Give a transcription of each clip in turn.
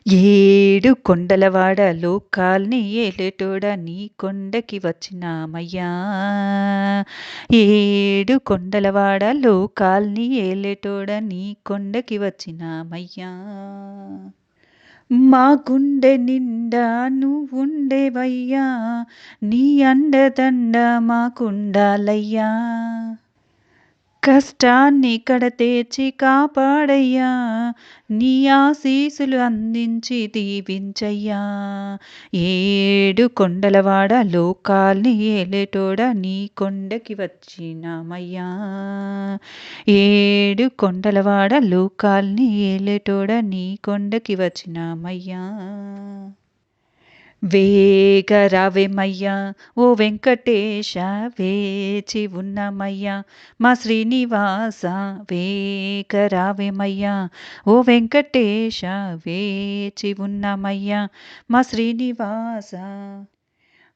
ఏడు కొండలవాడ లోకాల్ని ఏలేటోడా నీ కొండకి వచ్చినామయ్యా. ఏడు కొండలవాడ లోకాల్ని ఏలేటోడా నీ కొండకి వచ్చినామయ్యా. మా గుండె నిండా నువ్వుండేవయ్యా, నీ అండదండ మాకుండాలయ్యా. కష్టాన్ని కడతేర్చి కాపాడయ్యా, నీ ఆశీసులు అందించి దీవించయ్యా. ఏడు కొండలవాడ లోకాల్ని ఏలేటోడా నీ కొండకి వచ్చినామయ్యా. ఏడు కొండలవాడ లోకాల్ని ఏలేటోడా నీ కొండకి వచ్చినామయ్యా. వేగ రావేమయ్యా ఓ వెంకటేశ, వేచి ఉన్నామయ్యా మా శ్రీనివాస. వేగ రావేమయ్యా ఓ వెంకటేశ, వేచి ఉన్నామయ్యా మా శ్రీనివాస.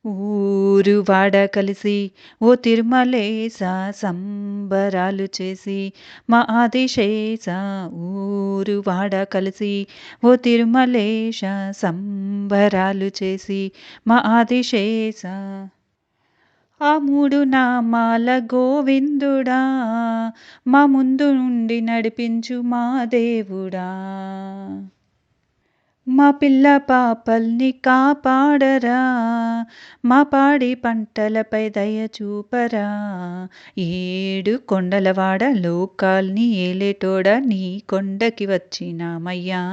ఊరు వాడ కలిసి ఓ తిరుమలేశ, సంబరాలు చేసి మా ఆదిశేష. ఊరు వాడ కలిసి ఓ తిరుమలేశ, సంబరాలు చేసి మా ఆదిశేష. ఆ మూడు నామాల గోవిందుడా, మా ముందు నుండి నడిపించు మా దేవుడా. మా పిల్ల పాపల్ని కాపాడరా, మా పాడి పంటలపై దయ చూపరా. ఏడు కొండలవాడ లోకాల్ని ఏలేటోడా నీ కొండకి వచ్చినామయ్యా.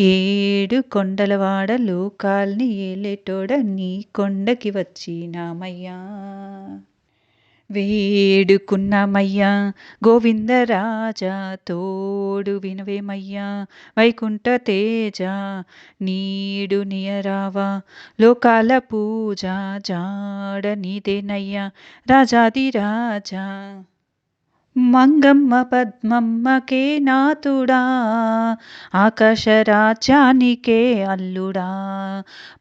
ఏడు కొండలవాడ లోకాల్ని ఏలేటోడా నీ కొండకి వచ్చినామయ్యా. వేడుకున్నామయ్యా గోవిందరాజా, తోడు వినవేమయ్యా వైకుంఠ తేజ. నీడు నియరావా లోకాల పూజ, జాడ నీదేనయ్యా రాజాదిరాజా. మంగమ్మ పద్మమ్మకే నాథుడా, ఆకాశ రాజ్యానికే అల్లుడా.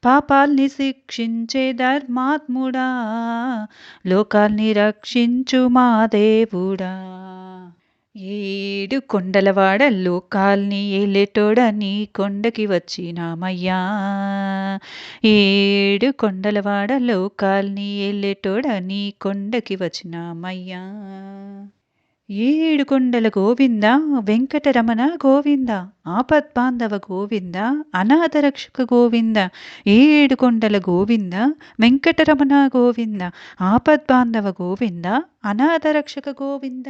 పాపాల్ని శిక్షించే ధర్మాత్ముడా, లోకాల్ని రక్షించు మా దేవుడా. ఏడు కొండలవాడ లోకాల్ని ఏలేటోడా నీ కొండకి వచ్చినామయ్యా. ఏడు కొండలవాడ లోకాల్ని ఏలేటోడా నీ కొండకి వచ్చినామయ్యా. ఏడు కొండల గోవింద వెంకటరమణ గోవింద, ఆపద్బాంధవ గోవింద, అనాథరక్షక గోవింద. ఏడు కొండల గోవింద వెంకటరమణ గోవింద, ఆపద్బాంధవ గోవింద, అనాథరక్షక గోవింద.